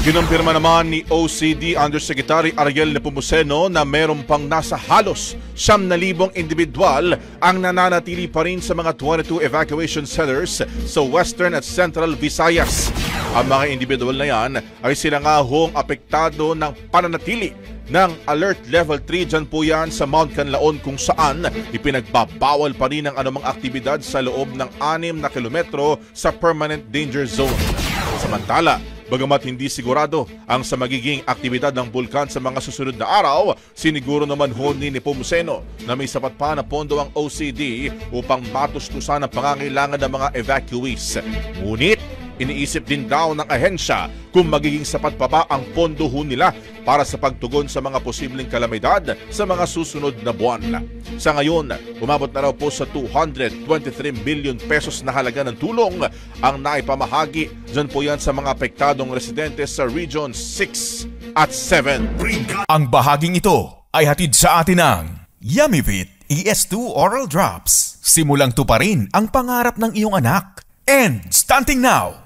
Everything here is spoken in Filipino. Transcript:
Kinumpirma naman ni OCD Undersecretary Ariel Nepomuceno na meron pang nasa halos 9,000 individual ang nananatili pa rin sa mga 22 evacuation centers sa Western at Central Visayas. Ang mga individual na yan ay sila nga hong apektado ng pananatili ng Alert Level 3 dyan po yan sa Mount Canlaon kung saan ipinagbabawal pa rin ang anumang aktibidad sa loob ng 6 na kilometro sa Permanent Danger Zone. Samantala, bagamat hindi sigurado ang sa magiging aktibidad ng bulkan sa mga susunod na araw, siniguro naman ho ni Nepomuceno na may sapat pa na pondo ang OCD upang matustusan ang pangangailangan ng mga evacuees. Ngunit, iniisip din daw ng ahensya kung magiging sapat pa ba ang pondo ho nila para sa pagtugon sa mga posibleng kalamidad sa mga susunod na buwan. Sa ngayon, umabot na raw po sa 223 billion pesos na halaga ng tulong ang naipamahagi dyan po yan sa mga apektadong residente sa Region 6 at 7. Ang bahaging ito ay hatid sa atin ng Yummyvit ES2 Oral Drops. Simulang tuparin ang pangarap ng iyong anak. And stunting now,